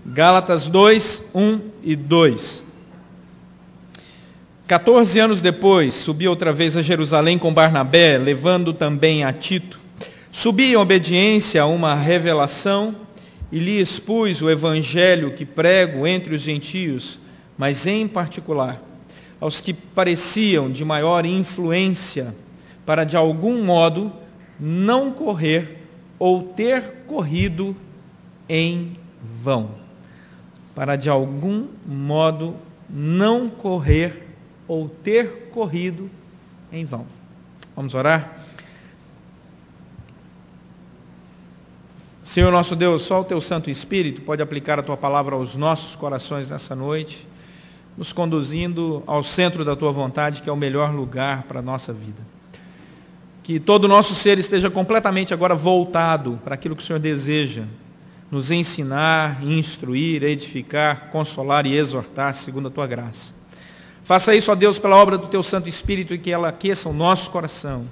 Gálatas 2, 1 e 2. 14 anos depois, subi outra vez a Jerusalém com Barnabé, levando também a Tito. Subi em obediência a uma revelação e lhe expus o evangelho que prego entre os gentios, mas em particular aos que pareciam de maior influência, para de algum modo não correr ou ter corrido em vão. Para de algum modo não correr ou ter corrido em vão. Vamos orar? Senhor nosso Deus, só o Teu Santo Espírito pode aplicar a Tua palavra aos nossos corações nessa noite, nos conduzindo ao centro da Tua vontade, que é o melhor lugar para a nossa vida. Que todo o nosso ser esteja completamente agora voltado para aquilo que o Senhor deseja, nos ensinar, instruir, edificar, consolar e exortar, segundo a Tua graça. Faça isso, ó Deus, pela obra do Teu Santo Espírito, e que ela aqueça o nosso coração,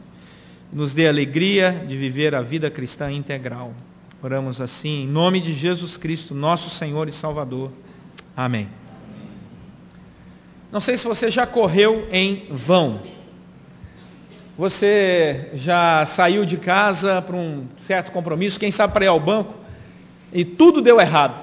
e nos dê a alegria de viver a vida cristã integral. Oramos assim, em nome de Jesus Cristo, nosso Senhor e Salvador. Amém. Não sei se você já correu em vão. Você já saiu de casa para um certo compromisso, quem sabe para ir ao banco, e tudo deu errado.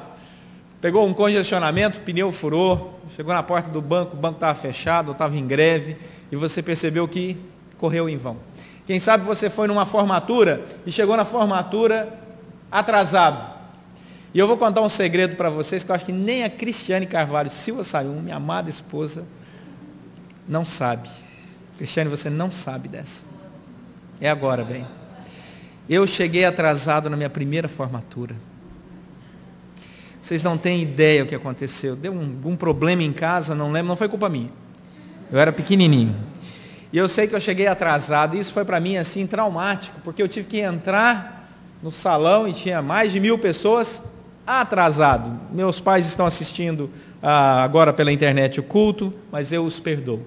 Pegou um congestionamento, o pneu furou, chegou na porta do banco, o banco estava fechado, ou estava em greve, e você percebeu que correu em vão. Quem sabe você foi numa formatura e chegou na formatura atrasado. E eu vou contar um segredo para vocês, que eu acho que nem a Cristiane Carvalho, Silva Sayum, minha amada esposa, não sabe. Cristiane, você não sabe dessa. É agora, bem. Eu cheguei atrasado na minha primeira formatura. Vocês não têm ideia o que aconteceu. Deu algum problema em casa, não lembro, não foi culpa minha. Eu era pequenininho. E eu sei que eu cheguei atrasado, e isso foi para mim assim traumático, porque eu tive que entrar no salão e tinha mais de 1000 pessoas atrasado. Meus pais estão assistindo agora pela internet o culto, mas eu os perdoo.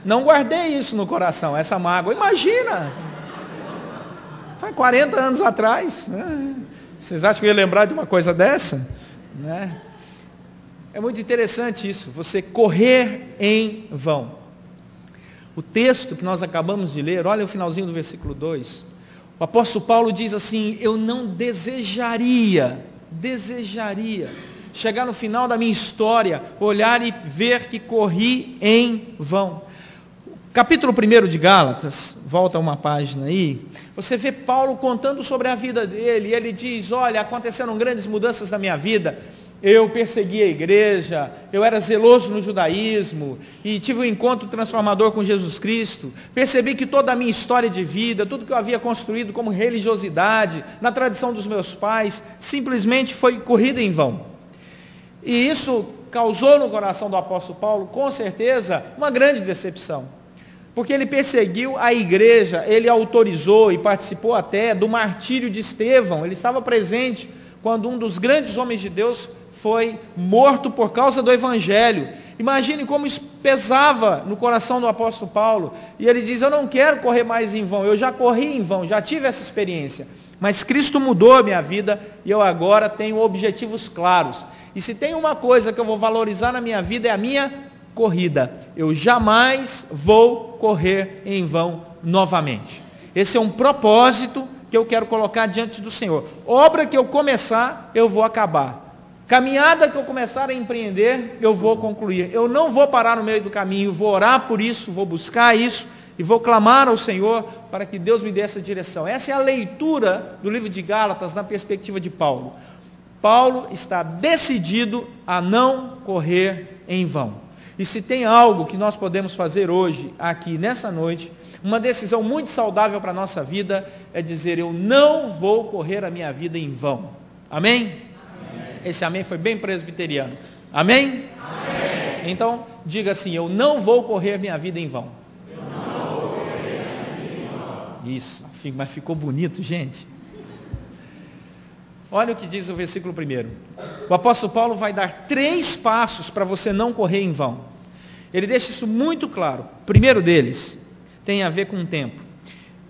Não guardei isso no coração, essa mágoa. Imagina! Foi 40 anos atrás. Vocês acham que eu ia lembrar de uma coisa dessa? Né? É muito interessante isso, você correr em vão. O texto que nós acabamos de ler, olha o finalzinho do versículo 2. O apóstolo Paulo diz assim: eu não desejaria chegar no final da minha história, olhar e ver que corri em vão. Capítulo 1 de Gálatas, volta uma página aí, você vê Paulo contando sobre a vida dele, e ele diz: olha, aconteceram grandes mudanças na minha vida, eu persegui a igreja, eu era zeloso no judaísmo, e tive um encontro transformador com Jesus Cristo, percebi que toda a minha história de vida, tudo que eu havia construído como religiosidade, na tradição dos meus pais, simplesmente foi corrida em vão. E isso causou no coração do apóstolo Paulo, com certeza, uma grande decepção. Porque ele perseguiu a igreja, ele autorizou e participou até do martírio de Estevão. Ele estava presente quando um dos grandes homens de Deus foi morto por causa do evangelho. Imagine como isso pesava no coração do apóstolo Paulo. E ele diz: eu não quero correr mais em vão, eu já corri em vão, já tive essa experiência. Mas Cristo mudou a minha vida e eu agora tenho objetivos claros. E se tem uma coisa que eu vou valorizar na minha vida é a minha corrida. Eu jamais vou correr em vão novamente. Esse é um propósito que eu quero colocar diante do Senhor. Obra que eu começar, eu vou acabar. Caminhada que eu começar a empreender, eu vou concluir. Eu não vou parar no meio do caminho, vou orar por isso, vou buscar isso e vou clamar ao Senhor para que Deus me dê essa direção. Essa é a leitura do livro de Gálatas na perspectiva de Paulo. Paulo está decidido a não correr em vão. E se tem algo que nós podemos fazer hoje, aqui, nessa noite, uma decisão muito saudável para a nossa vida, é dizer: eu não vou correr a minha vida em vão. Amém? Amém. Esse amém foi bem presbiteriano. Amém? Amém. Então, diga assim: eu não vou correr a minha vida em vão. Eu não vou correr a minha vida em vão. Isso, mas ficou bonito, gente. Olha o que diz o versículo 1. O apóstolo Paulo vai dar 3 passos para você não correr em vão. Ele deixa isso muito claro. O primeiro deles tem a ver com o tempo.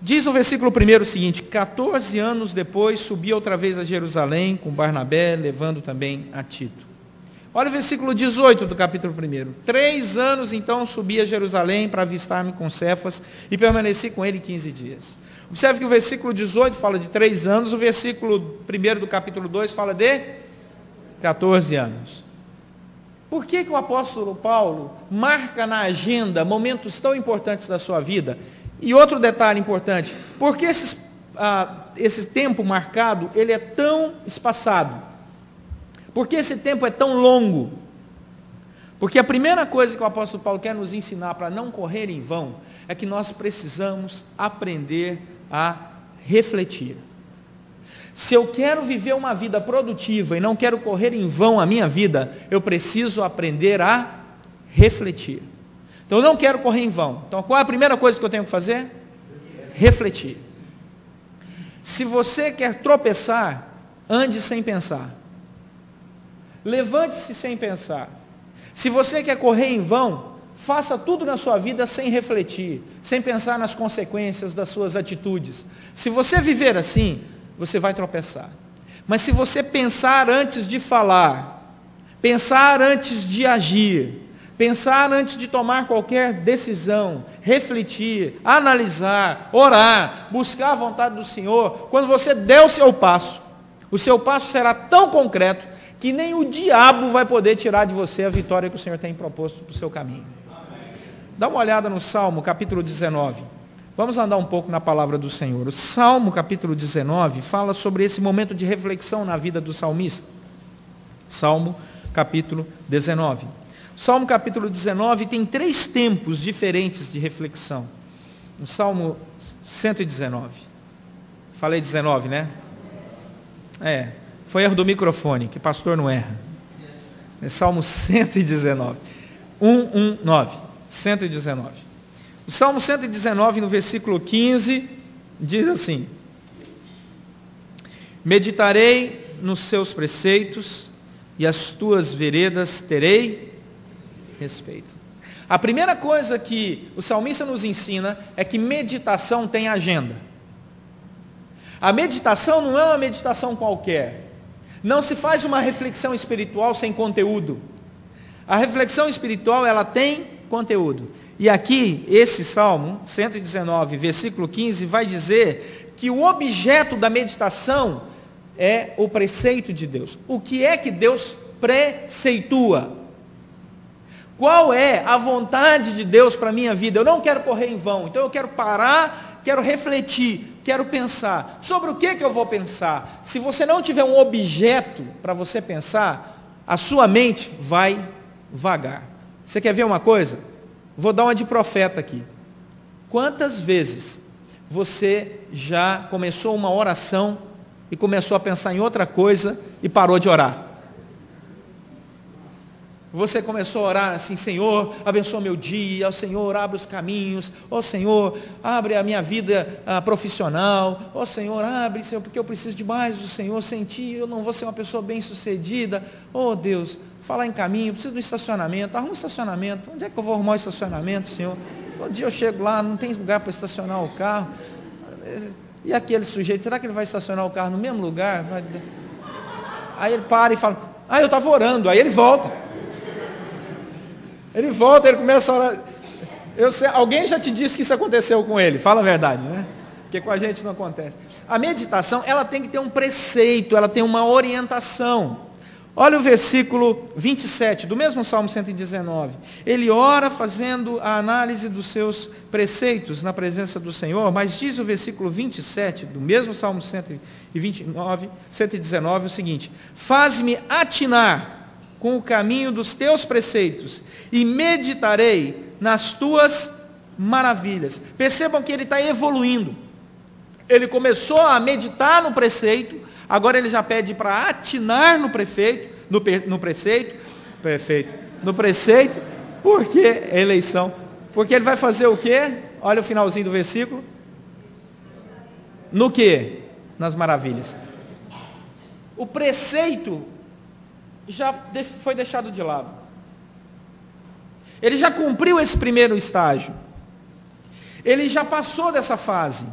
Diz no versículo 1 o seguinte: 14 anos depois subia outra vez a Jerusalém com Barnabé, levando também a Tito. Olha o versículo 18 do capítulo 1. 3 anos então subi a Jerusalém para avistar-me com Cefas e permaneci com ele 15 dias. Observe que o versículo 18 fala de 3 anos, o versículo 1 do capítulo 2 fala de 14 anos. Por que o apóstolo Paulo marca na agenda momentos tão importantes da sua vida? E outro detalhe importante, por que esse tempo marcado ele é tão espaçado? Por que esse tempo é tão longo? Porque a primeira coisa que o apóstolo Paulo quer nos ensinar para não correr em vão é que nós precisamos aprender a refletir. Se eu quero viver uma vida produtiva e não quero correr em vão a minha vida, eu preciso aprender a refletir. Então eu não quero correr em vão. Então qual é a primeira coisa que eu tenho que fazer? Refletir. Se você quer tropeçar, ande sem pensar. Levante-se sem pensar. Se você quer correr em vão, faça tudo na sua vida sem refletir, sem pensar nas consequências das suas atitudes. Se você viver assim, você vai tropeçar. Mas se você pensar antes de falar, pensar antes de agir, pensar antes de tomar qualquer decisão, refletir, analisar, orar, buscar a vontade do Senhor, quando você der o seu passo será tão concreto que nem o diabo vai poder tirar de você a vitória que o Senhor tem proposto para o seu caminho. Dá uma olhada no Salmo, capítulo 19. Vamos andar um pouco na palavra do Senhor. O Salmo, capítulo 19, fala sobre esse momento de reflexão na vida do salmista. Salmo, capítulo 19. O Salmo, capítulo 19, tem 3 tempos diferentes de reflexão. O Salmo 119. Falei 19, né? Foi erro do microfone, que pastor não erra. É Salmo 119. 119. 119. O Salmo 119, no versículo 15, diz assim: meditarei nos seus preceitos e as tuas veredas terei respeito. A primeira coisa que o salmista nos ensina é que meditação tem agenda. A meditação não é uma meditação qualquer. Não se faz uma reflexão espiritual sem conteúdo. A reflexão espiritual, ela tem conteúdo. E aqui, esse Salmo 119, versículo 15, vai dizer que o objeto da meditação é o preceito de Deus. O que é que Deus preceitua? Qual é a vontade de Deus para a minha vida? Eu não quero correr em vão, então eu quero parar, quero refletir, quero pensar. Sobre o que eu vou pensar? Se você não tiver um objeto para você pensar, a sua mente vai vagar. Você quer ver uma coisa? Vou dar uma de profeta aqui. Quantas vezes você já começou uma oração e começou a pensar em outra coisa e parou de orar? Você começou a orar assim: Senhor, abençoa meu dia, ó Senhor, abre os caminhos, ó Senhor, abre a minha vida profissional, ó Senhor, abre, Senhor, porque eu preciso de mais do Senhor, sem Ti eu não vou ser uma pessoa bem sucedida, ó Deus, falar em caminho, preciso de um estacionamento, arruma um estacionamento, onde é que eu vou arrumar um estacionamento, Senhor? Todo dia eu chego lá, não tem lugar para estacionar o carro, e aquele sujeito, será que ele vai estacionar o carro no mesmo lugar? Aí ele para e fala: eu estava orando, aí ele volta. Ele volta, ele começa a orar. Alguém já te disse que isso aconteceu com ele? Fala a verdade, né? Porque com a gente não acontece. A meditação, ela tem que ter um preceito, ela tem uma orientação. Olha o versículo 27, do mesmo Salmo 119. Ele ora fazendo a análise dos seus preceitos na presença do Senhor, mas diz o versículo 27, do mesmo Salmo 119, o seguinte: faz-me atinar com o caminho dos teus preceitos, e meditarei nas tuas maravilhas. Percebam que ele está evoluindo. Ele começou a meditar no preceito, agora ele já pede para atinar no preceito, por que eleição? Porque ele vai fazer o quê? Olha o finalzinho do versículo. No quê? Nas maravilhas. O preceito já foi deixado de lado. Ele já cumpriu esse primeiro estágio. Ele já passou dessa fase.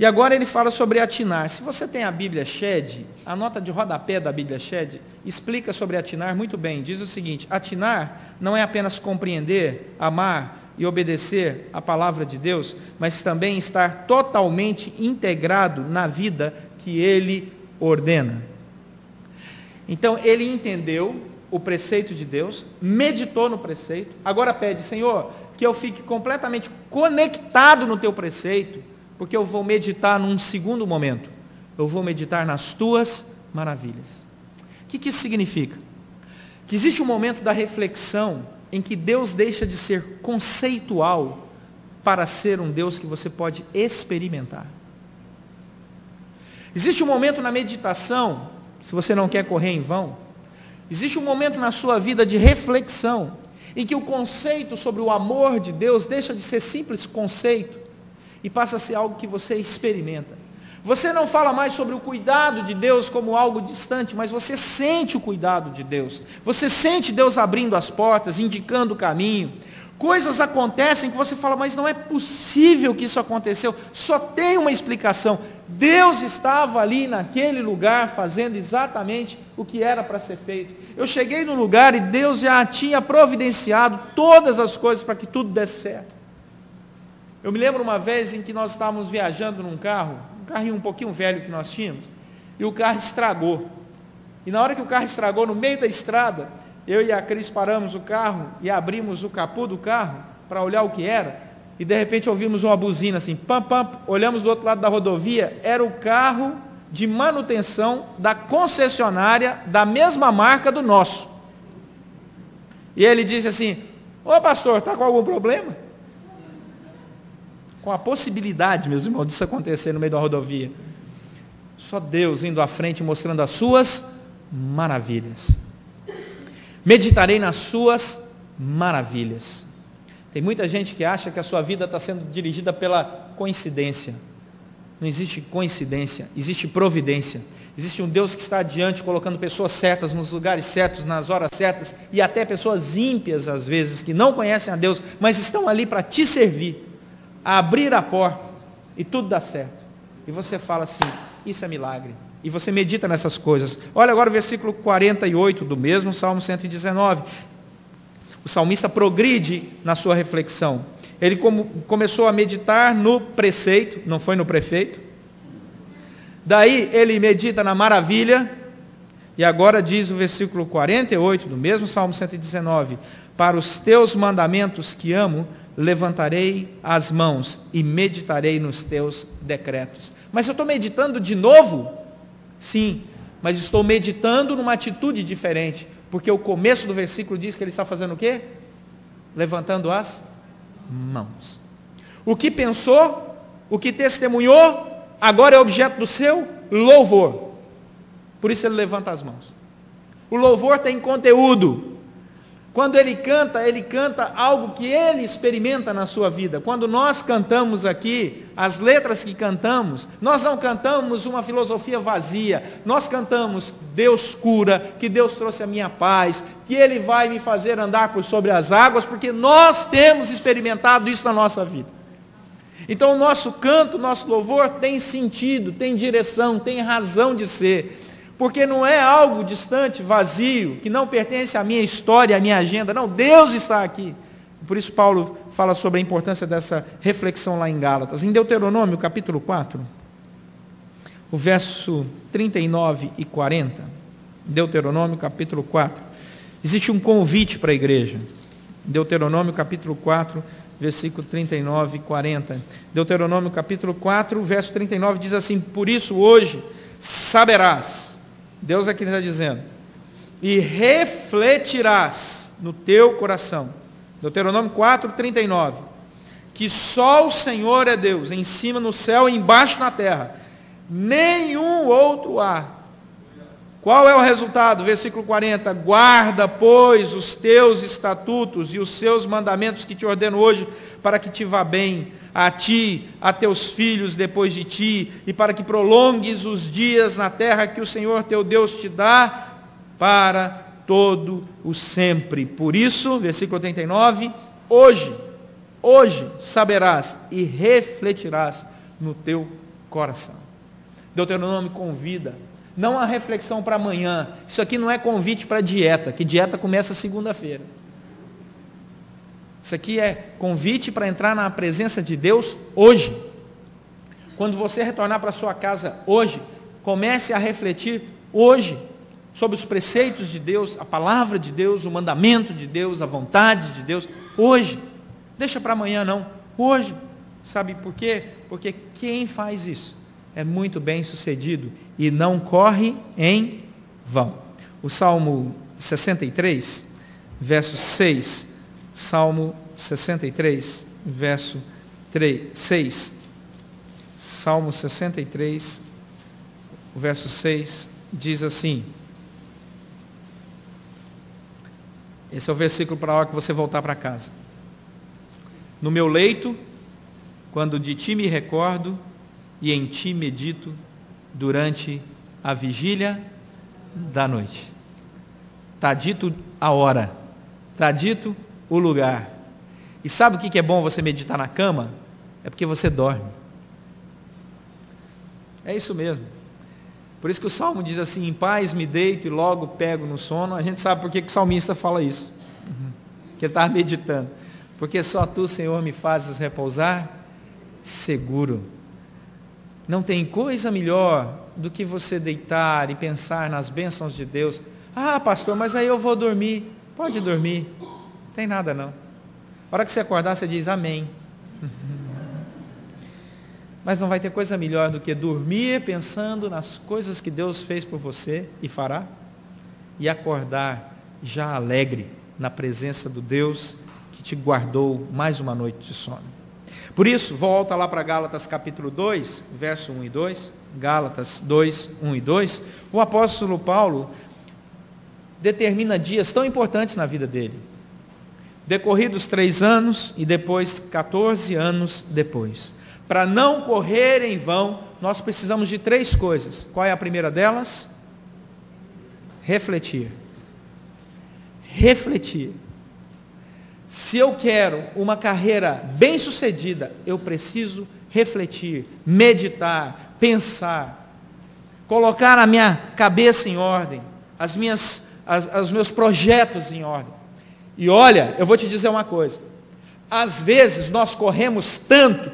E agora ele fala sobre atinar. Se você tem a Bíblia Shed, a nota de rodapé da Bíblia Shed explica sobre atinar muito bem. Diz o seguinte: atinar não é apenas compreender, amar e obedecer a palavra de Deus, mas também estar totalmente integrado na vida que ele ordena. Então ele entendeu o preceito de Deus, meditou no preceito, agora pede: Senhor, que eu fique completamente conectado no teu preceito, porque eu vou meditar num segundo momento. Eu vou meditar nas tuas maravilhas. O que isso significa? Que existe um momento da reflexão em que Deus deixa de ser conceitual para ser um Deus que você pode experimentar. Existe um momento na meditação, se você não quer correr em vão, existe um momento na sua vida de reflexão, em que o conceito sobre o amor de Deus deixa de ser simples conceito e passa a ser algo que você experimenta. Você não fala mais sobre o cuidado de Deus como algo distante, mas você sente o cuidado de Deus. Você sente Deus abrindo as portas, indicando o caminho. Coisas acontecem que você fala: mas não é possível que isso aconteceu. Só tem uma explicação. Deus estava ali naquele lugar fazendo exatamente o que era para ser feito. Eu cheguei no lugar e Deus já tinha providenciado todas as coisas para que tudo desse certo. Eu me lembro uma vez em que nós estávamos viajando num carro, um carrinho um pouquinho velho que nós tínhamos, e o carro estragou. E na hora que o carro estragou, no meio da estrada, eu e a Cris paramos o carro e abrimos o capô do carro para olhar o que era, e de repente ouvimos uma buzina assim, pam, pam, olhamos do outro lado da rodovia, era o carro de manutenção da concessionária da mesma marca do nosso. E ele disse assim: ô pastor, está com algum problema? Com a possibilidade, meus irmãos, disso acontecer no meio da rodovia. Só Deus indo à frente, mostrando as suas maravilhas. Meditarei nas suas maravilhas. Tem muita gente que acha que a sua vida está sendo dirigida pela coincidência. Não existe coincidência, existe providência. Existe um Deus que está adiante, colocando pessoas certas nos lugares certos, nas horas certas, e até pessoas ímpias às vezes, que não conhecem a Deus, mas estão ali para te servir, a abrir a porta, e tudo dá certo. E você fala assim: isso é milagre. E você medita nessas coisas. Olha agora o versículo 48 do mesmo Salmo 119. O salmista progride na sua reflexão. Ele começou a meditar no preceito, não foi no prefeito. Daí ele medita na maravilha. E agora diz o versículo 48 do mesmo Salmo 119: para os teus mandamentos que amo, levantarei as mãos e meditarei nos teus decretos. Mas eu estou meditando de novo? Sim, mas estou meditando numa atitude diferente, porque o começo do versículo diz que ele está fazendo o quê? Levantando as mãos. O que pensou, o que testemunhou, agora é objeto do seu louvor. Por isso ele levanta as mãos. O louvor tem conteúdo. Quando ele canta algo que ele experimenta na sua vida. Quando nós cantamos aqui, as letras que cantamos, nós não cantamos uma filosofia vazia. Nós cantamos: Deus cura, que Deus trouxe a minha paz, que Ele vai me fazer andar por sobre as águas, porque nós temos experimentado isso na nossa vida. Então o nosso canto, o nosso louvor tem sentido, tem direção, tem razão de ser. Porque não é algo distante, vazio, que não pertence à minha história, à minha agenda. Não, Deus está aqui. Por isso Paulo fala sobre a importância dessa reflexão lá em Gálatas. Em Deuteronômio, capítulo 4, o verso 39 e 40. Deuteronômio, capítulo 4. Existe um convite para a igreja. Deuteronômio, capítulo 4, versículo 39 e 40. Deuteronômio, capítulo 4, verso 39 diz assim: por isso hoje saberás, Deus aqui está dizendo, e refletirás no teu coração. Deuteronômio 4, 39. Que só o Senhor é Deus, em cima no céu e embaixo na terra. Nenhum outro há. Qual é o resultado? Versículo 40. Guarda, pois, os teus estatutos e os seus mandamentos que te ordeno hoje, para que te vá bem, a ti, a teus filhos depois de ti, e para que prolongues os dias na terra que o Senhor teu Deus te dá para todo o sempre. Por isso, versículo 89, hoje saberás e refletirás no teu coração. Deuteronômio convida, não a reflexão para amanhã. Isso aqui não é convite para dieta, que dieta começa segunda-feira. Isso aqui é convite para entrar na presença de Deus hoje. Quando você retornar para sua casa hoje, comece a refletir hoje sobre os preceitos de Deus, a palavra de Deus, o mandamento de Deus, a vontade de Deus, hoje. Deixa para amanhã não, hoje. Sabe por quê? Porque quem faz isso é muito bem sucedido e não corre em vão. O Salmo 63, verso 6, Salmo 63, verso 6, Salmo 63, verso 6, diz assim, esse é o versículo para a hora que você voltar para casa. No meu leito, quando de ti me recordo, e em ti medito durante a vigília da noite. Está dito a hora, está dito o lugar. E sabe o que é bom você meditar na cama? É porque você dorme. É isso mesmo. Por isso que o Salmo diz assim, em paz me deito e logo pego no sono. A gente sabe por que o salmista fala isso. Que ele estava meditando. Porque só tu, Senhor, me fazes repousar seguro. Não tem coisa melhor do que você deitar e pensar nas bênçãos de Deus. Ah, pastor, mas aí eu vou dormir. Pode dormir. Não tem nada não. A hora que você acordar, você diz amém. Mas não vai ter coisa melhor do que dormir pensando nas coisas que Deus fez por você e fará. E acordar já alegre na presença do Deus que te guardou mais uma noite de sono. Por isso, volta lá para Gálatas capítulo 2, verso 1 e 2. Gálatas 2, 1 e 2. O apóstolo Paulo determina dias tão importantes na vida dele. Decorridos 3 anos e depois 14 anos depois. Para não correr em vão, nós precisamos de 3 coisas. Qual é a primeira delas? Refletir. Refletir. Se eu quero uma carreira bem-sucedida, eu preciso refletir, meditar, pensar, colocar a minha cabeça em ordem, os meus projetos em ordem. E olha, eu vou te dizer uma coisa. Às vezes nós corremos tanto,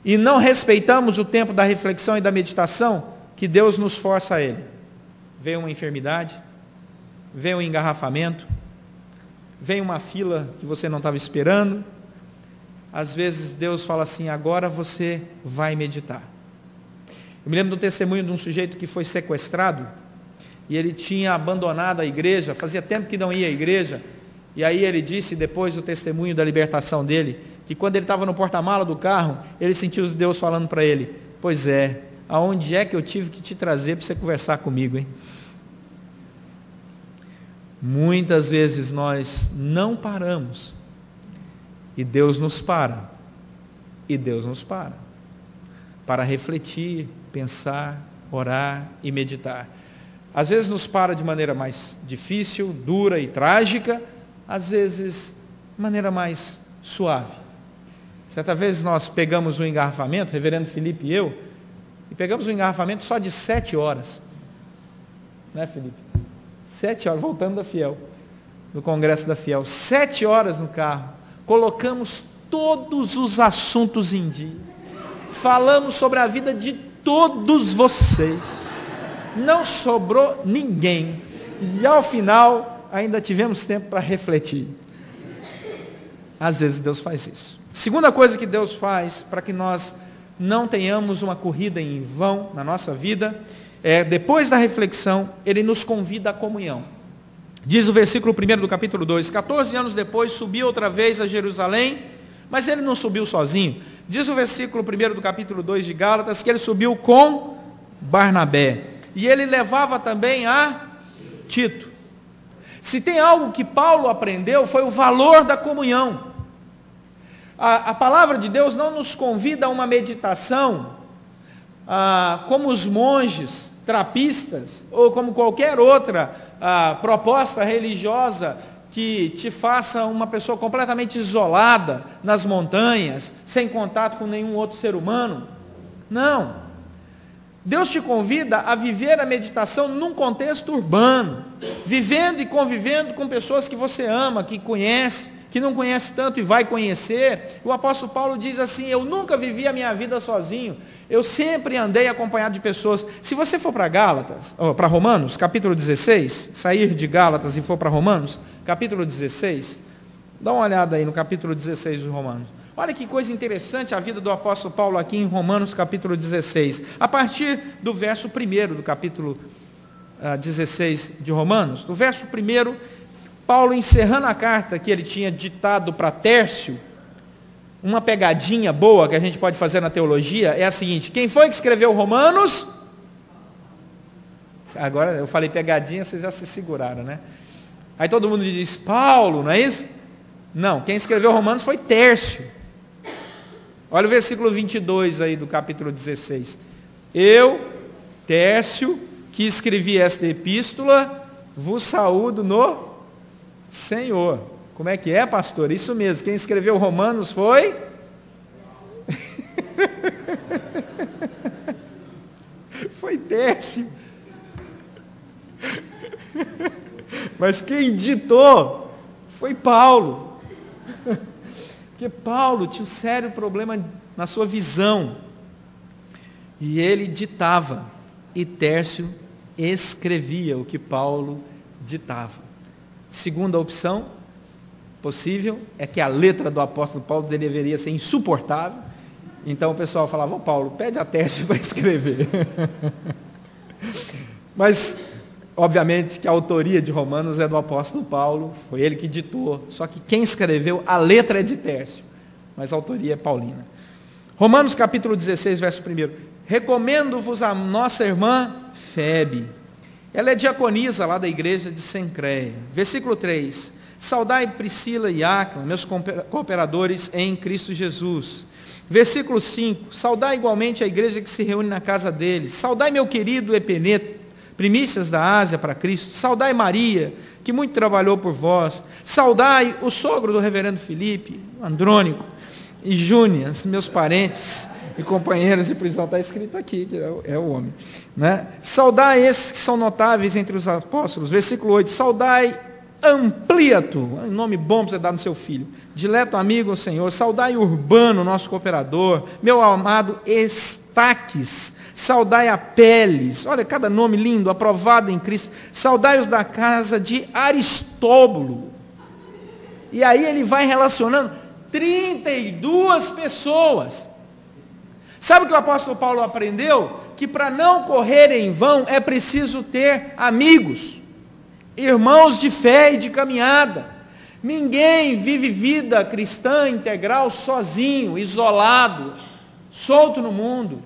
e não respeitamos o tempo da reflexão e da meditação, que Deus nos força a ele. Vem uma enfermidade, vem um engarrafamento, vem uma fila que você não estava esperando. Às vezes Deus fala assim, agora você vai meditar. Eu me lembro do testemunho de um sujeito que foi sequestrado, e ele tinha abandonado a igreja, fazia tempo que não ia à igreja, e aí ele disse, depois do testemunho da libertação dele, que quando ele estava no porta-mala do carro, ele sentiu Deus falando para ele, pois é, aonde é que eu tive que te trazer para você conversar comigo, hein? Muitas vezes nós não paramos, e Deus nos para, para refletir, pensar, orar e meditar. Às vezes nos para de maneira mais difícil, dura e trágica, às vezes de maneira mais suave. Certa vez nós pegamos um engarrafamento, o reverendo Felipe e eu, e pegamos um engarrafamento só de 7 horas. Né, Felipe? 7 horas, voltando da Fiel, do congresso da Fiel, 7 horas no carro, colocamos todos os assuntos em dia, falamos sobre a vida de todos vocês, não sobrou ninguém, e ao final ainda tivemos tempo para refletir. Às vezes Deus faz isso. Segunda coisa que Deus faz para que nós não tenhamos uma corrida em vão na nossa vida, depois da reflexão, Ele nos convida à comunhão. Diz o versículo 1 do capítulo 2, 14 anos depois subiu outra vez a Jerusalém, mas ele não subiu sozinho. Diz o versículo 1 do capítulo 2 de Gálatas que ele subiu com Barnabé. E ele levava também a Tito. Se tem algo que Paulo aprendeu, foi o valor da comunhão. A palavra de Deus não nos convida a uma meditação como os monges trapistas, ou como qualquer outra proposta religiosa que te faça uma pessoa completamente isolada nas montanhas, sem contato com nenhum outro ser humano. Não. Deus te convida a viver a meditação num contexto urbano, vivendo e convivendo com pessoas que você ama, que conhece, que não conhece tanto e vai conhecer. O apóstolo Paulo diz assim: eu nunca vivi a minha vida sozinho, eu sempre andei acompanhado de pessoas. Se você for para Gálatas, para Romanos, capítulo 16, sair de Gálatas e for para Romanos, capítulo 16, dá uma olhada aí no capítulo 16 de Romanos. Olha que coisa interessante a vida do apóstolo Paulo aqui em Romanos capítulo 16. A partir do verso 1 do capítulo 16 de Romanos, do verso 1, Paulo encerrando a carta que ele tinha ditado para Tércio, uma pegadinha boa que a gente pode fazer na teologia é a seguinte: quem foi que escreveu Romanos? Agora eu falei pegadinha, vocês já se seguraram, né? Aí todo mundo diz Paulo, não é isso? Não, quem escreveu Romanos foi Tércio. Olha o versículo 22 aí do capítulo 16. Eu, Tércio, que escrevi esta epístola, vos saúdo no Senhor. Como é que é, pastor? Isso mesmo, quem escreveu Romanos foi? Foi Tércio. Mas quem ditou foi Paulo. Porque Paulo tinha um sério problema na sua visão. E ele ditava, e Tércio escrevia o que Paulo ditava. Segunda opção possível é que a letra do apóstolo Paulo deveria ser insuportável. Então o pessoal falava: Paulo, pede a Tércio para escrever. Mas obviamente que a autoria de Romanos é do apóstolo Paulo, foi ele que ditou, só que quem escreveu, a letra é de Tércio, mas a autoria é paulina. Romanos capítulo 16, verso 1. Recomendo-vos a nossa irmã Febe, ela é diaconisa lá da igreja de Cencreia. Versículo 3, saudai Priscila e Áquila, meus cooperadores em Cristo Jesus. Versículo 5, saudai igualmente a igreja que se reúne na casa deles. Saudai meu querido Epeneto, primícias da Ásia para Cristo. Saudai Maria, que muito trabalhou por vós. Saudai o sogro do reverendo Filipe, Andrônico, e Júnias, meus parentes e companheiros de prisão. Está escrito aqui, que é o homem, né? Saudai esses que são notáveis entre os apóstolos. Versículo 8, saudai Ampliato, um nome bom para você dar no seu filho, dileto amigo, Senhor. Saudai Urbano, nosso cooperador, meu amado Estaques. Saudai Apeles, olha cada nome lindo, aprovado em Cristo. Saudai os da casa de Aristóbulo. E aí ele vai relacionando 32 pessoas. Sabe o que o apóstolo Paulo aprendeu? Que para não correr em vão é preciso ter amigos, irmãos de fé e de caminhada. Ninguém vive vida cristã integral sozinho, isolado, solto no mundo.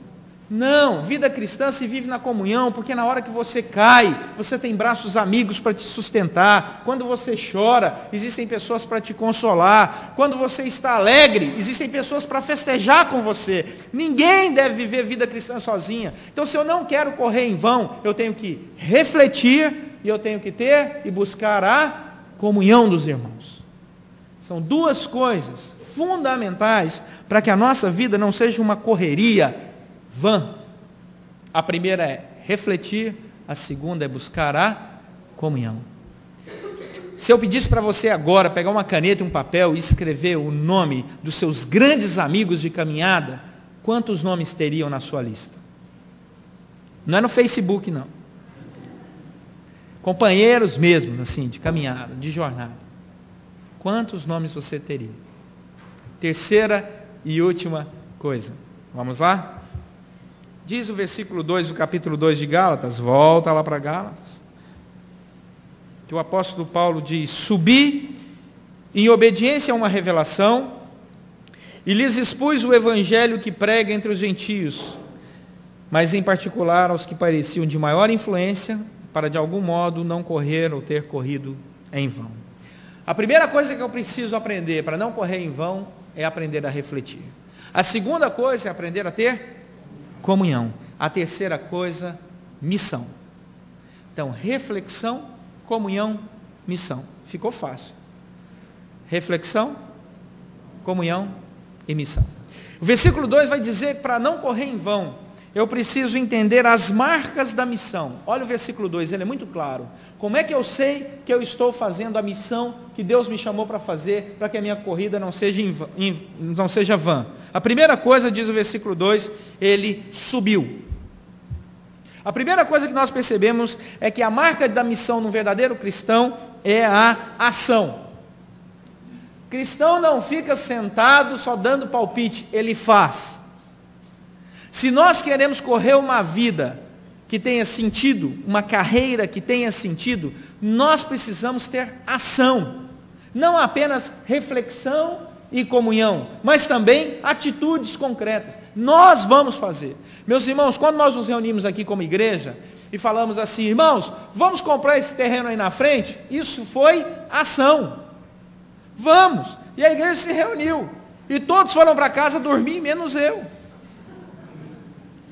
Não, vida cristã se vive na comunhão, porque na hora que você cai, você tem braços amigos para te sustentar. Quando você chora, existem pessoas para te consolar. Quando você está alegre, existem pessoas para festejar com você. Ninguém deve viver vida cristã sozinha. Então, se eu não quero correr em vão, eu tenho que refletir e eu tenho que ter e buscar a comunhão dos irmãos. São duas coisas fundamentais para que a nossa vida não seja uma correria vã. A primeira é refletir, a segunda é buscar a comunhão. Se eu pedisse para você agora pegar uma caneta e um papel e escrever o nome dos seus grandes amigos de caminhada, quantos nomes teriam na sua lista? Não é no Facebook, não. Companheiros mesmos, assim, de caminhada, de jornada. Quantos nomes você teria? Terceira e última coisa. Vamos lá? Diz o versículo 2 do capítulo 2 de Gálatas, volta lá para Gálatas, que o apóstolo Paulo diz: subi em obediência a uma revelação e lhes expus o evangelho que prega entre os gentios, mas em particular aos que pareciam de maior influência, para de algum modo não correr ou ter corrido em vão. A primeira coisa que eu preciso aprender para não correr em vão é aprender a refletir. A segunda coisa é aprender a ter comunhão. A terceira coisa, missão. Então, reflexão, comunhão, missão. Ficou fácil. reflexão, comunhão e missão. O versículo 2 vai dizer que para não correr em vão, eu preciso entender as marcas da missão. Olha o versículo 2, ele é muito claro. Como é que eu sei que eu estou fazendo a missão que Deus me chamou para fazer, para que a minha corrida não seja vã? A primeira coisa, diz o versículo 2, ele subiu. A primeira coisa que nós percebemos é que a marca da missão no verdadeiro cristão é a ação. Cristão não fica sentado só dando palpite, ele faz. Se nós queremos correr uma vida que tenha sentido, uma carreira que tenha sentido, nós precisamos ter ação. Não apenas reflexão e comunhão, mas também atitudes concretas. Nós vamos fazer. Meus irmãos, quando nós nos reunimos aqui como igreja e falamos assim, irmãos, vamos comprar esse terreno aí na frente, isso foi ação. Vamos. E a igreja se reuniu. E todos foram para casa dormir, menos eu.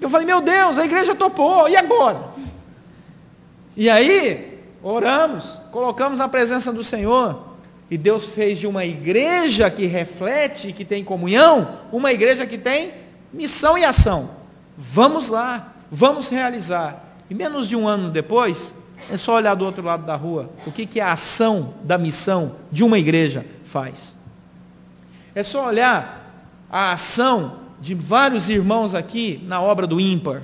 Eu falei, meu Deus, a igreja topou, e agora? E aí, oramos, colocamos na presença do Senhor, e Deus fez de uma igreja que reflete, que tem comunhão, uma igreja que tem missão e ação. Vamos lá, vamos realizar. E menos de um ano depois, é só olhar do outro lado da rua, o que a ação da missão de uma igreja faz. É só olhar a ação de vários irmãos aqui na obra do ímpar,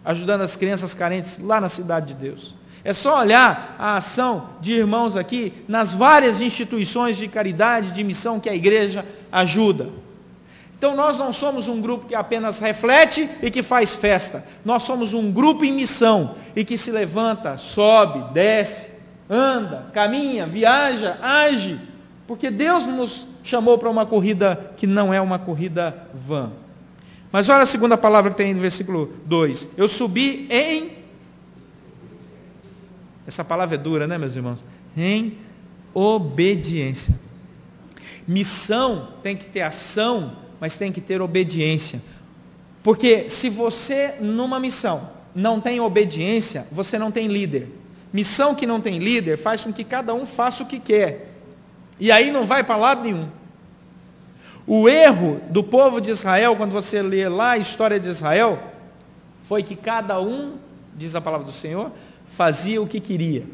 ajudando as crianças carentes lá na cidade de Deus. É só olhar a ação de irmãos aqui nas várias instituições de caridade, de missão que a igreja ajuda. Então nós não somos um grupo que apenas reflete e que faz festa. Nós somos um grupo em missão e que se levanta, sobe, desce, anda, caminha, viaja, age, porque Deus nos chamou para uma corrida que não é uma corrida vã. Mas olha a segunda palavra que tem no versículo 2. Eu subi em... Essa palavra é dura, né, meus irmãos? Em obediência. Missão tem que ter ação, mas tem que ter obediência. Porque se você, numa missão, não tem obediência, você não tem líder. Missão que não tem líder faz com que cada um faça o que quer. E aí não vai para lado nenhum. O erro do povo de Israel, quando você lê lá a história de Israel, foi que cada um, diz a palavra do Senhor, fazia o que queria.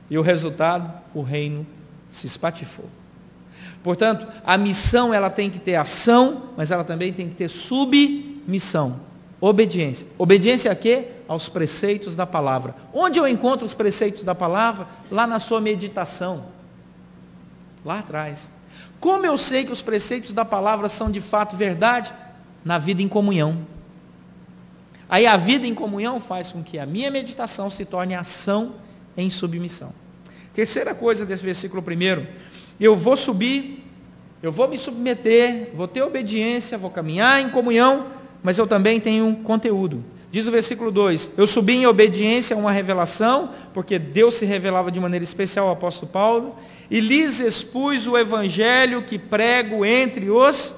E o resultado, o reino se espatifou. Portanto, a missão ela tem que ter ação, mas ela também tem que ter submissão, obediência. Obediência a quê? Aos preceitos da palavra. Onde eu encontro os preceitos da palavra? Lá na sua meditação. Lá atrás. Como eu sei que os preceitos da palavra são de fato verdade? Na vida em comunhão. Aí a vida em comunhão faz com que a minha meditação se torne ação em submissão. Terceira coisa desse versículo 1, eu vou subir, eu vou me submeter, vou ter obediência, vou caminhar em comunhão, mas eu também tenho um conteúdo. Diz o versículo 2, eu subi em obediência a uma revelação, porque Deus se revelava de maneira especial ao apóstolo Paulo, e lhes expus o evangelho que prego entre os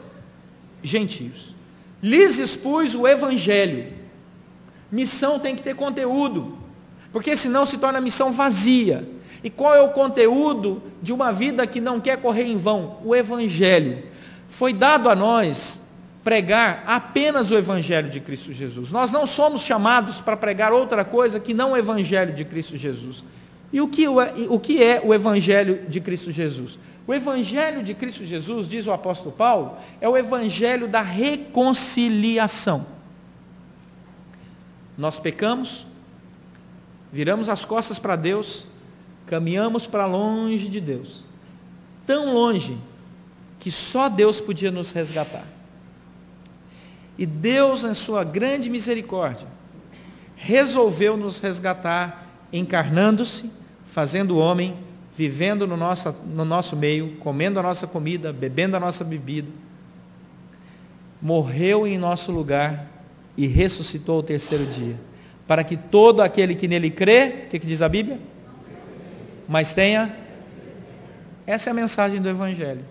gentios. Lhes expus o evangelho. Missão tem que ter conteúdo, porque senão se torna missão vazia. E qual é o conteúdo de uma vida que não quer correr em vão? O evangelho. Foi dado a nós pregar apenas o evangelho de Cristo Jesus. Nós não somos chamados para pregar outra coisa que não o evangelho de Cristo Jesus. E o que é o evangelho de Cristo Jesus? O evangelho de Cristo Jesus, diz o apóstolo Paulo, é o evangelho da reconciliação. Nós pecamos, viramos as costas para Deus, caminhamos para longe de Deus. Tão longe que só Deus podia nos resgatar. E Deus, na sua grande misericórdia, resolveu nos resgatar, encarnando-se, fazendo homem, vivendo no nosso meio, comendo a nossa comida, bebendo a nossa bebida. Morreu em nosso lugar e ressuscitou ao terceiro dia. Para que todo aquele que nele crê, o que diz a Bíblia? Mas tenha. Essa é a mensagem do Evangelho.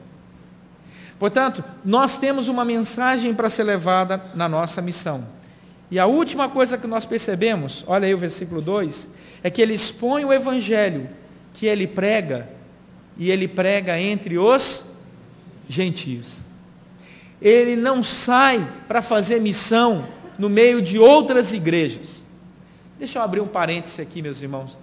Portanto, nós temos uma mensagem para ser levada na nossa missão. E a última coisa que nós percebemos, olha aí o versículo 2, é que ele expõe o Evangelho que ele prega e ele prega entre os gentios. Ele não sai para fazer missão no meio de outras igrejas. Deixa eu abrir um parêntese aqui, meus irmãos.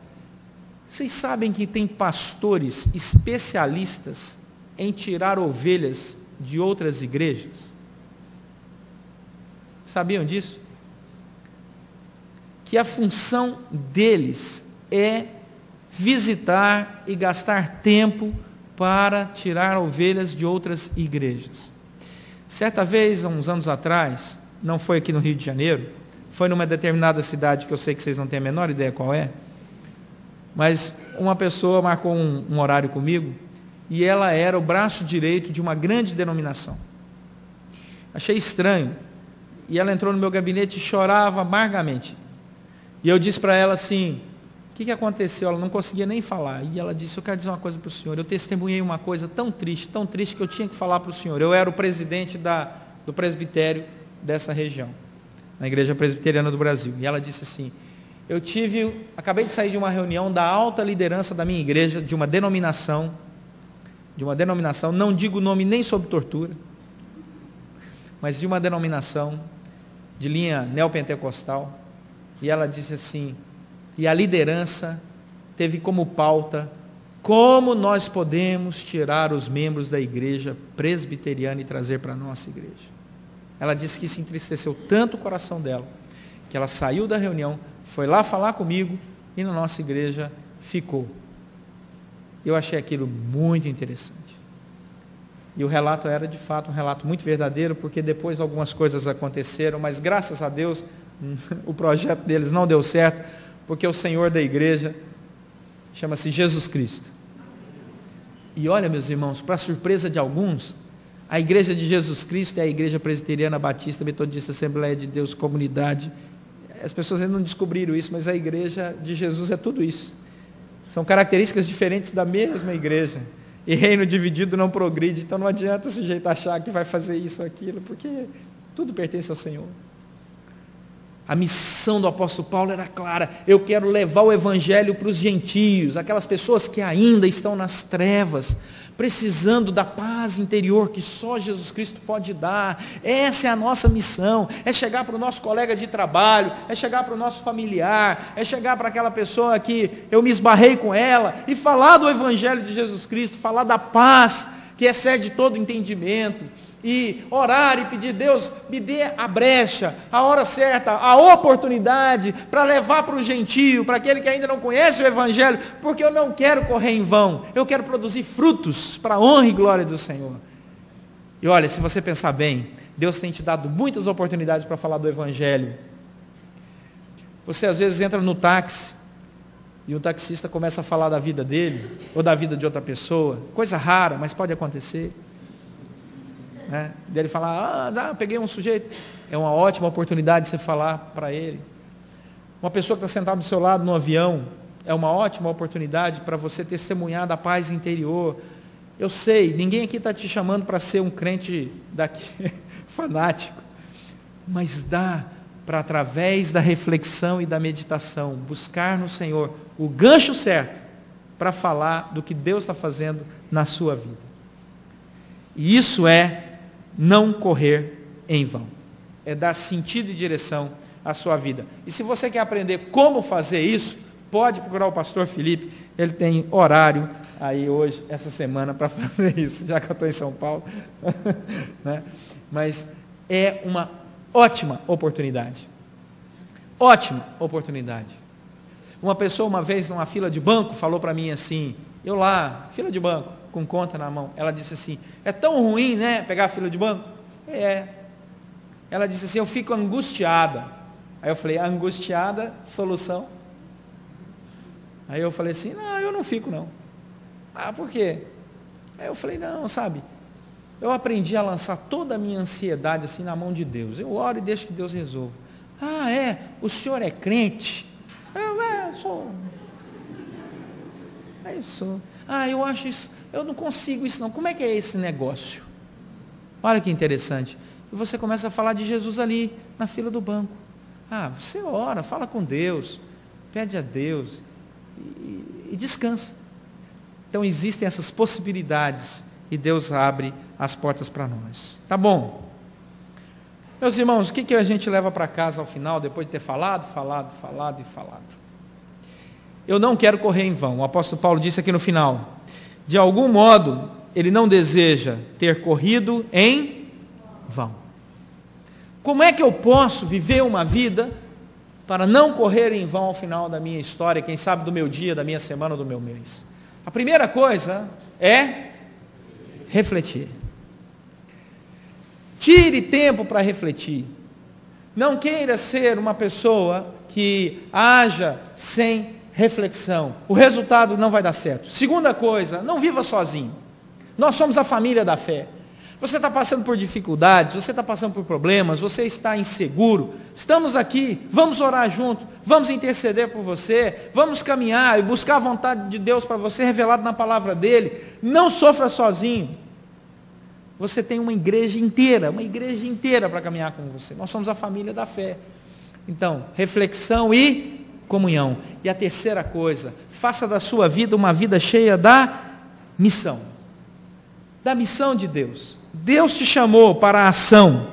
Vocês sabem que tem pastores especialistas em tirar ovelhas de outras igrejas? Sabiam disso? Que a função deles é visitar e gastar tempo para tirar ovelhas de outras igrejas. Certa vez, há uns anos atrás, não foi aqui no Rio de Janeiro, foi numa determinada cidade que eu sei que vocês não têm a menor ideia qual é, mas uma pessoa marcou um horário comigo e ela era o braço direito de uma grande denominação. Achei estranho. E ela entrou no meu gabinete e chorava amargamente. E eu disse para ela assim, o que aconteceu? Ela não conseguia nem falar. E ela disse, eu quero dizer uma coisa para o senhor. Eu testemunhei uma coisa tão triste que eu tinha que falar para o senhor. Eu era o presidente do presbitério dessa região, na Igreja Presbiteriana do Brasil. E ela disse assim, acabei de sair de uma reunião da alta liderança da minha igreja, de uma denominação, não digo o nome nem sob tortura, mas de uma denominação de linha neopentecostal. E ela disse assim, e a liderança teve como pauta, como nós podemos tirar os membros da igreja presbiteriana e trazer para a nossa igreja. Ela disse que isso entristeceu tanto o coração dela, que ela saiu da reunião, foi lá falar comigo, e na nossa igreja ficou. Eu achei aquilo muito interessante. E o relato era de fato um relato muito verdadeiro, porque depois algumas coisas aconteceram, mas graças a Deus, o projeto deles não deu certo, porque o Senhor da igreja chama-se Jesus Cristo. E olha, meus irmãos, para surpresa de alguns, a igreja de Jesus Cristo é a igreja presbiteriana, batista, metodista, Assembleia de Deus, comunidade. As pessoas ainda não descobriram isso, mas a igreja de Jesus é tudo isso. São características diferentes da mesma igreja. E reino dividido não progride, então não adianta o sujeito achar que vai fazer isso ou aquilo, porque tudo pertence ao Senhor. A missão do apóstolo Paulo era clara, eu quero levar o evangelho para os gentios, aquelas pessoas que ainda estão nas trevas, precisando da paz interior que só Jesus Cristo pode dar. Essa é a nossa missão, é chegar para o nosso colega de trabalho, é chegar para o nosso familiar, é chegar para aquela pessoa que eu me esbarrei com ela, e falar do evangelho de Jesus Cristo, falar da paz que excede todo entendimento, e orar e pedir, Deus, me dê a brecha, a hora certa, a oportunidade para levar para o gentio, para aquele que ainda não conhece o evangelho, porque eu não quero correr em vão, eu quero produzir frutos para a honra e glória do Senhor. E olha, se você pensar bem, Deus tem te dado muitas oportunidades para falar do evangelho. Você às vezes entra no táxi e o taxista começa a falar da vida dele ou da vida de outra pessoa, coisa rara, mas pode acontecer. Ele fala, peguei um sujeito, é uma ótima oportunidade de você falar para ele. Uma pessoa que está sentada do seu lado no avião, é uma ótima oportunidade para você testemunhar da paz interior. Eu sei, ninguém aqui está te chamando para ser um crente fanático, mas dá para, através da reflexão e da meditação, buscar no Senhor o gancho certo para falar do que Deus está fazendo na sua vida. E isso é não correr em vão, é dar sentido e direção à sua vida. E se você quer aprender como fazer isso, pode procurar o pastor Felipe, ele tem horário aí hoje, essa semana, para fazer isso, já que eu estou em São Paulo. Mas é uma ótima oportunidade. Ótima oportunidade. Uma pessoa uma vez numa fila de banco falou para mim assim, eu lá, fila de banco, com conta na mão, ela disse assim, é tão ruim, né, pegar a fila de banco? É. Ela disse assim, eu fico angustiada. Aí eu falei, angustiada, solução? Aí eu falei assim, não, eu não fico não. Por quê? Aí eu falei, não, sabe, eu aprendi a lançar toda a minha ansiedade assim na mão de Deus. Eu oro e deixo que Deus resolva. O senhor é crente? Eu sou. É isso. Eu acho isso. Eu não consigo isso não. Como é que é esse negócio? Olha que interessante. E você começa a falar de Jesus ali, na fila do banco. Você ora, fala com Deus, pede a Deus e descansa. Então existem essas possibilidades e Deus abre as portas para nós. Tá bom? Meus irmãos, o que a gente leva para casa ao final, depois de ter falado? Eu não quero correr em vão. O apóstolo Paulo disse aqui no final, de algum modo, ele não deseja ter corrido em vão. Como é que eu posso viver uma vida para não correr em vão ao final da minha história, quem sabe do meu dia, da minha semana ou do meu mês? A primeira coisa é refletir. Tire tempo para refletir. Não queira ser uma pessoa que haja sem reflexão. O resultado não vai dar certo. Segunda coisa, não viva sozinho. Nós somos a família da fé. Você está passando por dificuldades, você está passando por problemas, você está inseguro. Estamos aqui, vamos orar junto, vamos interceder por você, vamos caminhar e buscar a vontade de Deus para você, revelado na palavra dele. Não sofra sozinho. Você tem uma igreja inteira para caminhar com você. Nós somos a família da fé. Então, reflexão e comunhão. E a terceira coisa, faça da sua vida uma vida cheia da missão. Da missão de Deus. Deus te chamou para a ação.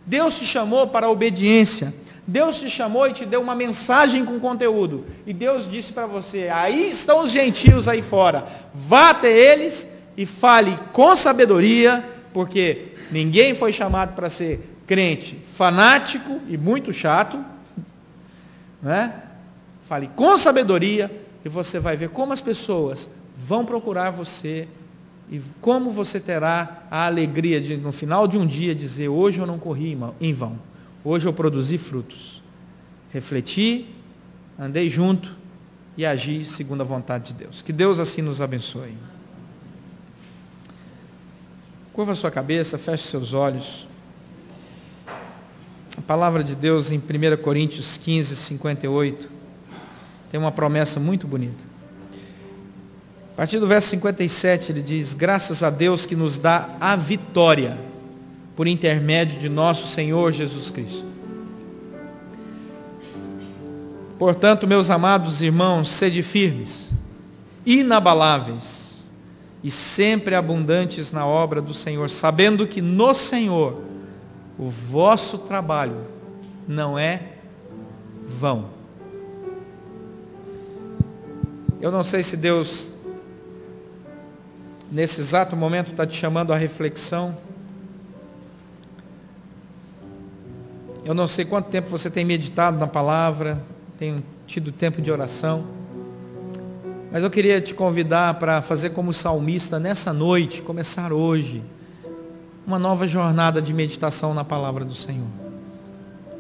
Deus te chamou para a obediência. Deus te chamou e te deu uma mensagem com conteúdo. E Deus disse para você, aí estão os gentios aí fora. Vá até eles e fale com sabedoria, porque ninguém foi chamado para ser crente fanático e muito chato, né? Fale com sabedoria e você vai ver como as pessoas vão procurar você e como você terá a alegria de, no final de um dia, dizer, hoje eu não corri em vão, hoje eu produzi frutos, refleti, andei junto e agi segundo a vontade de Deus. Que Deus assim nos abençoe. Curva a sua cabeça, feche seus olhos. A palavra de Deus em 1 Coríntios 15, 58, tem uma promessa muito bonita. A partir do verso 57, ele diz, graças a Deus que nos dá a vitória, por intermédio de nosso Senhor Jesus Cristo. Portanto, meus amados irmãos, sede firmes, inabaláveis, e sempre abundantes na obra do Senhor, sabendo que no Senhor o vosso trabalho não é vão. Eu não sei se Deus, nesse exato momento, está te chamando à reflexão. Eu não sei quanto tempo você tem meditado na palavra, tem tido tempo de oração. Mas eu queria te convidar para fazer como salmista nessa noite, começar hoje, uma nova jornada de meditação na palavra do Senhor.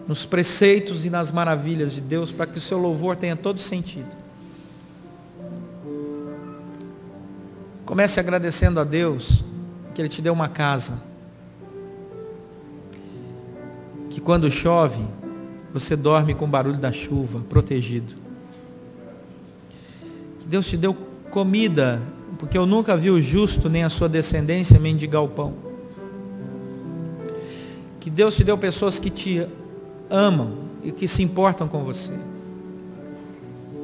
Nos preceitos e nas maravilhas de Deus, para que o seu louvor tenha todo sentido. Comece agradecendo a Deus que Ele te deu uma casa. Que quando chove, você dorme com o barulho da chuva, protegido. Deus te deu comida, porque eu nunca vi o justo nem a sua descendência mendigar o pão. Que Deus te deu pessoas que te amam e que se importam com você.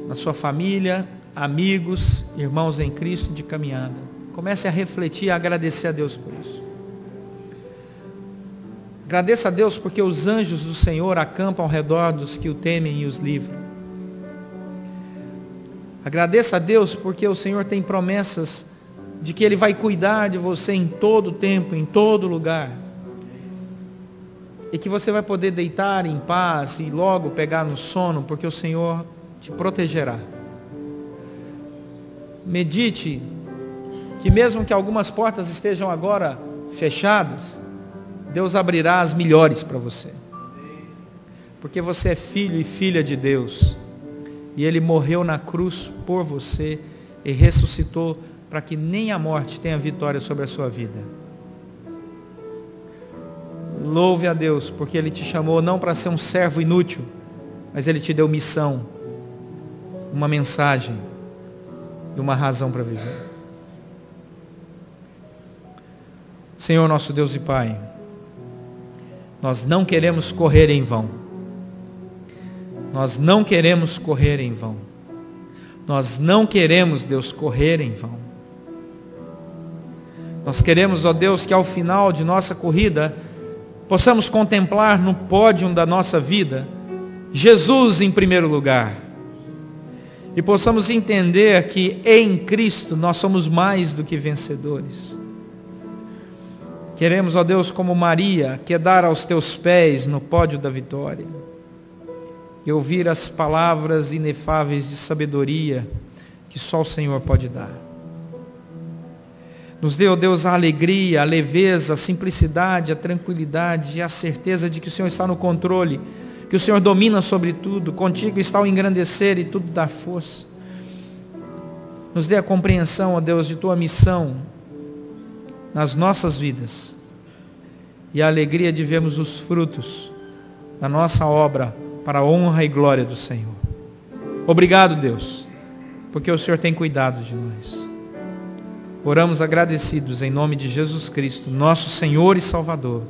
Na sua família, amigos, irmãos em Cristo de caminhada. Comece a refletir e a agradecer a Deus por isso. Agradeça a Deus porque os anjos do Senhor acampam ao redor dos que o temem e os livram. Agradeça a Deus porque o Senhor tem promessas de que Ele vai cuidar de você em todo tempo, em todo lugar. E que você vai poder deitar em paz e logo pegar no sono, porque o Senhor te protegerá. Medite que mesmo que algumas portas estejam agora fechadas, Deus abrirá as melhores para você. Porque você é filho e filha de Deus. E Ele morreu na cruz por você e ressuscitou para que nem a morte tenha vitória sobre a sua vida. Louve a Deus, porque Ele te chamou não para ser um servo inútil, mas Ele te deu missão, uma mensagem e uma razão para viver. Senhor nosso Deus e Pai, nós não queremos correr em vão. Nós não queremos correr em vão. Nós não queremos, Deus, correr em vão. Nós queremos, ó Deus, que ao final de nossa corrida, possamos contemplar no pódio da nossa vida, Jesus em primeiro lugar. E possamos entender que em Cristo nós somos mais do que vencedores. Queremos, ó Deus, como Maria, quedar aos teus pés no pódio da vitória. E ouvir as palavras inefáveis de sabedoria que só o Senhor pode dar. Nos dê, ó Deus, a alegria, a leveza, a simplicidade, a tranquilidade e a certeza de que o Senhor está no controle, que o Senhor domina sobre tudo, contigo está o engrandecer e tudo dá força. Nos dê a compreensão, ó Deus, de tua missão nas nossas vidas e a alegria de vermos os frutos da nossa obra para a honra e glória do Senhor. Obrigado, Deus, porque o Senhor tem cuidado de nós. Oramos agradecidos em nome de Jesus Cristo, nosso Senhor e Salvador.